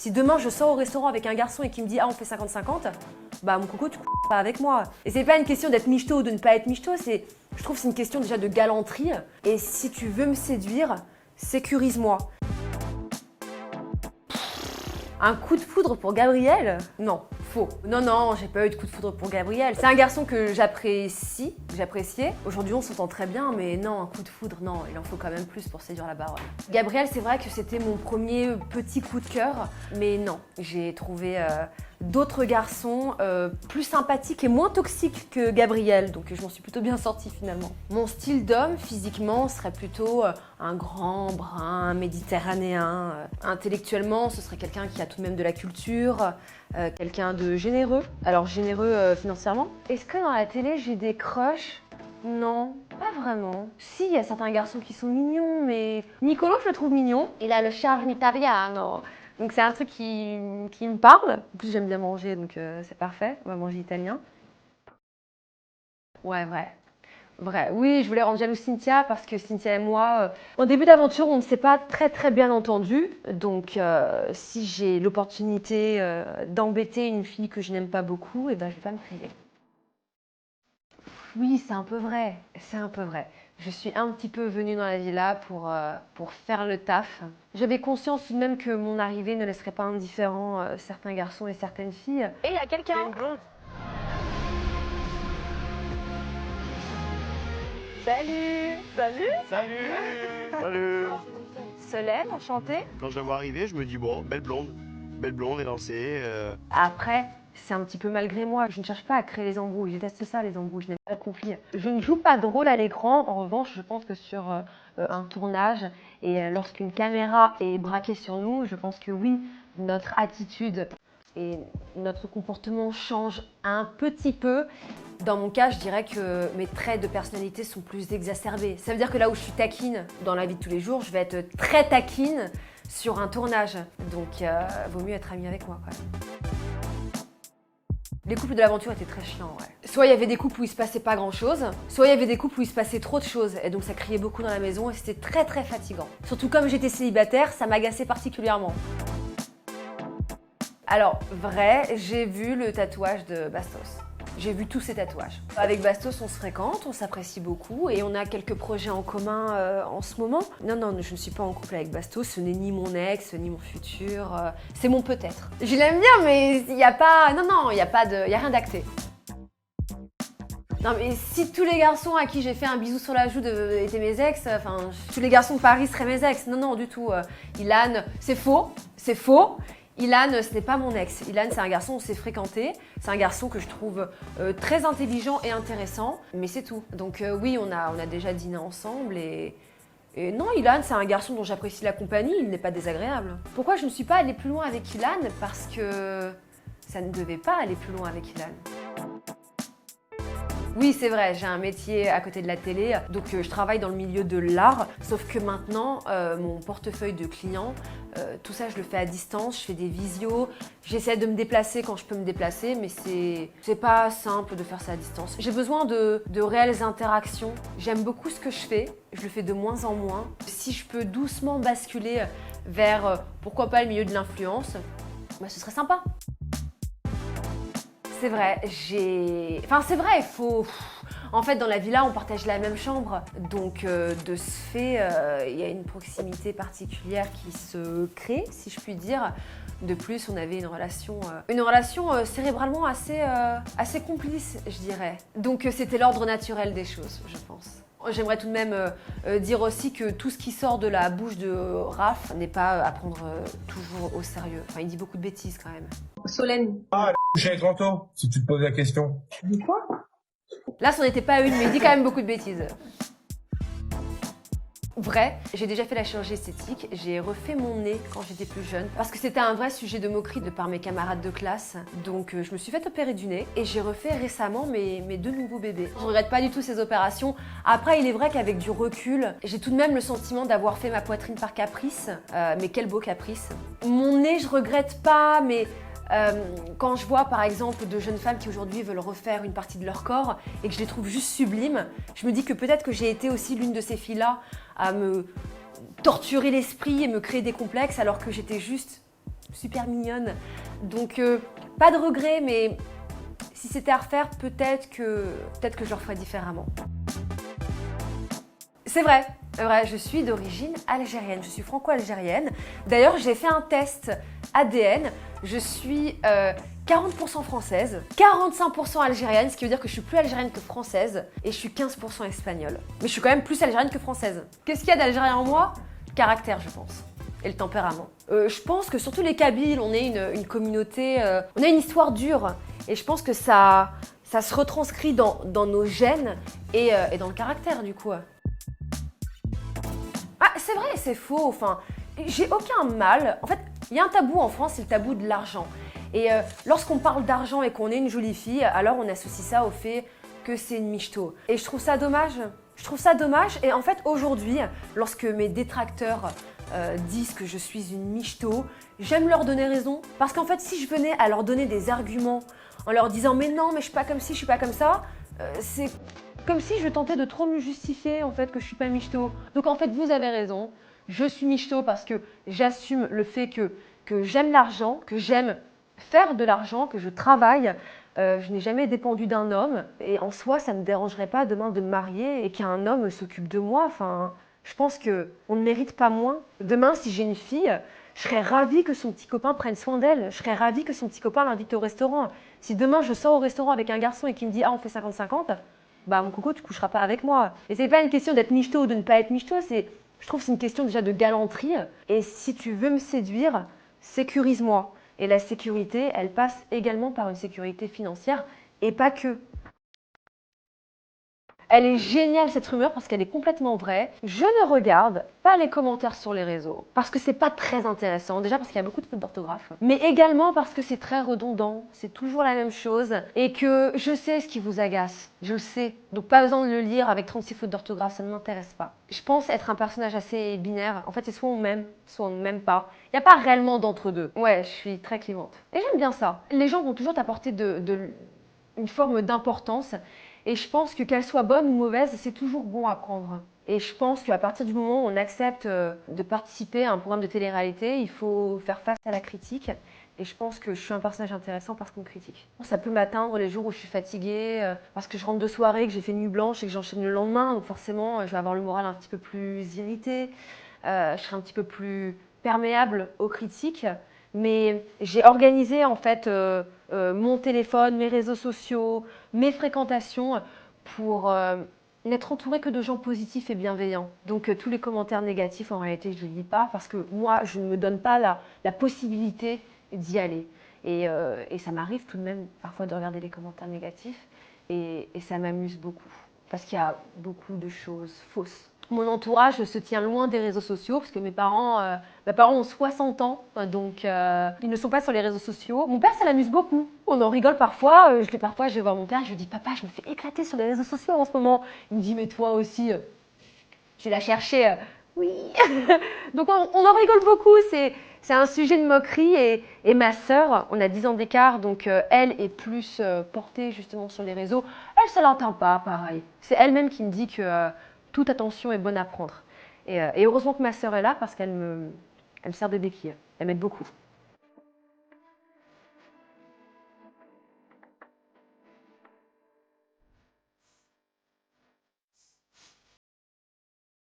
Si demain je sors au restaurant avec un garçon et qu'il me dit « Ah, on fait 50-50 », bah mon coco, tu pas avec moi. Et c'est pas une question d'être michto ou de ne pas être michto, je trouve que c'est une question déjà de galanterie. Et si tu veux me séduire, sécurise-moi. Un coup de foudre pour Gabriel? Non, faux. Non, j'ai pas eu de coup de foudre pour Gabriel. C'est un garçon que j'appréciais. Aujourd'hui, on s'entend très bien, mais non, un coup de foudre, non, il en faut quand même plus pour séduire la baronne. Gabriel, c'est vrai que c'était mon premier petit coup de cœur, mais non, j'ai trouvé d'autres garçons plus sympathiques et moins toxiques que Gabriel, donc je m'en suis plutôt bien sortie finalement. Mon style d'homme, physiquement, serait plutôt un grand brun méditerranéen. Intellectuellement, ce serait quelqu'un qui a tout de même de la culture, quelqu'un de généreux. Alors généreux financièrement. Est-ce que dans la télé, j'ai des crushs? Non, pas vraiment. Si, il y a certains garçons qui sont mignons, mais Nicolo, je le trouve mignon. Il a le charme italiano. Donc c'est un truc qui me parle. En plus, j'aime bien manger, donc c'est parfait. On va manger italien. Ouais, vrai. Oui, je voulais rendre jalouse Cynthia parce que Cynthia et moi, en début d'aventure, on ne s'est pas très bien entendu. Donc si j'ai l'opportunité d'embêter une fille que je n'aime pas beaucoup, eh ben, je vais pas me priver. Oui, c'est un peu vrai. Je suis un petit peu venue dans la villa pour faire le taf. J'avais conscience tout de même que mon arrivée ne laisserait pas indifférents certains garçons et certaines filles. Et il y a quelqu'un. Salut. Salut. Solène, enchantée. Quand je la vois arriver, je me dis bon, belle blonde élancée. Après, c'est un petit peu malgré moi. Je ne cherche pas à créer les embrouilles. Je déteste ça, les embrouilles. Je n'aime pas le conflit. Je ne joue pas de rôle à l'écran. En revanche, je pense que sur un tournage et lorsqu'une caméra est braquée sur nous, je pense que oui, notre attitude et notre comportement change un petit peu. Dans mon cas, je dirais que mes traits de personnalité sont plus exacerbés. Ça veut dire que là où je suis taquine dans la vie de tous les jours, je vais être très taquine sur un tournage. Donc, vaut mieux être ami avec moi, quand même. Les couples de l'aventure étaient très chiants, ouais. Soit il y avait des couples où il se passait pas grand chose, soit il y avait des couples où il se passait trop de choses. Et donc ça criait beaucoup dans la maison et c'était très fatigant. Surtout comme j'étais célibataire, ça m'agaçait particulièrement. Alors, vrai, j'ai vu le tatouage de Bastos. J'ai vu tous ces tatouages. Avec Bastos, on se fréquente, on s'apprécie beaucoup et on a quelques projets en commun en ce moment. Non, je ne suis pas en couple avec Bastos, ce n'est ni mon ex, ni mon futur, c'est mon peut-être. Je l'aime bien, mais il n'y a pas... Non, il n'y a rien d'acté. Non mais si tous les garçons à qui j'ai fait un bisou sur la joue étaient mes ex, enfin, tous les garçons de Paris seraient mes ex. Non, du tout. Ilan, c'est faux. Ilan, ce n'est pas mon ex. Ilan, c'est un garçon, on s'est fréquenté. C'est un garçon que je trouve très intelligent et intéressant, mais c'est tout. Donc oui, on a déjà dîné ensemble et non, Ilan, c'est un garçon dont j'apprécie la compagnie, il n'est pas désagréable. Pourquoi je ne suis pas allée plus loin avec Ilan? Parce que ça ne devait pas aller plus loin avec Ilan. Oui, c'est vrai, j'ai un métier à côté de la télé, donc je travaille dans le milieu de l'art, sauf que maintenant, mon portefeuille de clients, tout ça je le fais à distance, je fais des visios, j'essaie de me déplacer quand je peux me déplacer, mais c'est pas simple de faire ça à distance. J'ai besoin de réelles interactions, j'aime beaucoup ce que je fais, je le fais de moins en moins. Si je peux doucement basculer vers, pourquoi pas le milieu de l'influence, bah, ce serait sympa. C'est vrai, il faut... En fait, dans la villa, on partage la même chambre. Donc, de ce fait, il y a une proximité particulière qui se crée, si je puis dire. De plus, on avait une relation cérébralement assez complice, je dirais. Donc, c'était l'ordre naturel des choses, je pense. J'aimerais tout de même dire aussi que tout ce qui sort de la bouche de Raph n'est pas à prendre toujours au sérieux. Enfin, il dit beaucoup de bêtises quand même. Solène. Coucher avec Anto, si tu te poses la question. De quoi? Là, c'en était pas une, mais il dit quand même beaucoup de bêtises. Vrai, j'ai déjà fait la chirurgie esthétique, j'ai refait mon nez quand j'étais plus jeune parce que c'était un vrai sujet de moquerie de par mes camarades de classe. Donc je me suis fait opérer du nez et j'ai refait récemment mes 2 nouveaux bébés. Je regrette pas du tout ces opérations. Après, il est vrai qu'avec du recul, j'ai tout de même le sentiment d'avoir fait ma poitrine par caprice. Mais quel beau caprice. Mon nez, je regrette pas, mais... quand je vois par exemple de jeunes femmes qui aujourd'hui veulent refaire une partie de leur corps et que je les trouve juste sublimes, je me dis que peut-être que j'ai été aussi l'une de ces filles-là à me torturer l'esprit et me créer des complexes alors que j'étais juste super mignonne. Donc pas de regret, mais si c'était à refaire, peut-être que je le referais différemment. C'est vrai, je suis d'origine algérienne, je suis franco-algérienne. D'ailleurs, j'ai fait un test ADN, je suis 40% française, 45% algérienne, ce qui veut dire que je suis plus algérienne que française, et je suis 15% espagnole. Mais je suis quand même plus algérienne que française. Qu'est-ce qu'il y a d'algérien en moi? Le caractère, je pense, et le tempérament. Je pense que surtout les Kabyles, on est une communauté, on a une histoire dure, et je pense que ça se retranscrit dans nos gènes et dans le caractère du coup. Ah, c'est vrai, c'est faux, enfin, j'ai aucun mal. En fait, il y a un tabou en France, c'est le tabou de l'argent. Et lorsqu'on parle d'argent et qu'on est une jolie fille, alors on associe ça au fait que c'est une michto. Et je trouve ça dommage. Je trouve ça dommage. Et en fait, aujourd'hui, lorsque mes détracteurs disent que je suis une michto, j'aime leur donner raison. Parce qu'en fait, si je venais à leur donner des arguments en leur disant « mais non, mais je suis pas comme ci, je suis pas comme ça », c'est comme si je tentais de trop me justifier en fait que je suis pas michto. Donc en fait, vous avez raison. Je suis michto parce que j'assume le fait que j'aime l'argent, que j'aime faire de l'argent, que je travaille. Je n'ai jamais dépendu d'un homme. Et en soi, ça ne me dérangerait pas demain de me marier et qu'un homme s'occupe de moi. Enfin, je pense qu'on ne mérite pas moins. Demain, si j'ai une fille, je serais ravie que son petit copain prenne soin d'elle. Je serais ravie que son petit copain l'invite au restaurant. Si demain, je sors au restaurant avec un garçon et qu'il me dit « Ah, on fait 50-50 », bah mon coco, tu coucheras pas avec moi. Et c'est pas une question d'être michto ou de ne pas être michto, je trouve que c'est une question déjà de galanterie. Et si tu veux me séduire, sécurise-moi. Et la sécurité, elle passe également par une sécurité financière et pas que. Elle est géniale cette rumeur parce qu'elle est complètement vraie. Je ne regarde pas les commentaires sur les réseaux parce que c'est pas très intéressant. Déjà parce qu'il y a beaucoup de fautes d'orthographe, mais également parce que c'est très redondant. C'est toujours la même chose et que je sais ce qui vous agace. Je le sais. Donc pas besoin de le lire avec 36 fautes d'orthographe, ça ne m'intéresse pas. Je pense être un personnage assez binaire. En fait, c'est soit on m'aime, soit on ne m'aime pas. Il n'y a pas réellement d'entre-deux. Ouais, je suis très clivante. Et j'aime bien ça. Les gens vont toujours t'apporter une forme d'importance. Et je pense que qu'elle soit bonne ou mauvaise, c'est toujours bon à prendre. Et je pense qu'à partir du moment où on accepte de participer à un programme de télé-réalité, il faut faire face à la critique. Et je pense que je suis un personnage intéressant parce qu'on me critique. Ça peut m'atteindre les jours où je suis fatiguée, parce que je rentre de soirée, que j'ai fait nuit blanche et que j'enchaîne le lendemain. Donc forcément, je vais avoir le moral un petit peu plus irrité. Je serai un petit peu plus perméable aux critiques. Mais j'ai organisé en fait mon téléphone, mes réseaux sociaux, mes fréquentations pour n'être entourée que de gens positifs et bienveillants. Donc tous les commentaires négatifs, en réalité, je ne les lis pas parce que moi, je ne me donne pas la possibilité d'y aller. Et ça m'arrive tout de même parfois de regarder les commentaires négatifs et ça m'amuse beaucoup parce qu'il y a beaucoup de choses fausses. Mon entourage se tient loin des réseaux sociaux parce que mes parents ont 60 ans, donc ils ne sont pas sur les réseaux sociaux. Mon père, ça l'amuse beaucoup. On en rigole parfois. Parfois, je vais voir mon père et je lui dis « Papa, je me fais éclater sur les réseaux sociaux en ce moment. » Il me dit « Mais toi aussi, je vais la chercher. Oui. » Donc on en rigole beaucoup. C'est un sujet de moquerie et ma sœur, on a 10 ans d'écart, donc elle est plus portée justement sur les réseaux. Elle, ça l'entend pas, pareil. C'est elle-même qui me dit que toute attention est bonne à prendre. Et heureusement que ma sœur est là parce qu'elle me sert de béquille. Elle m'aide beaucoup.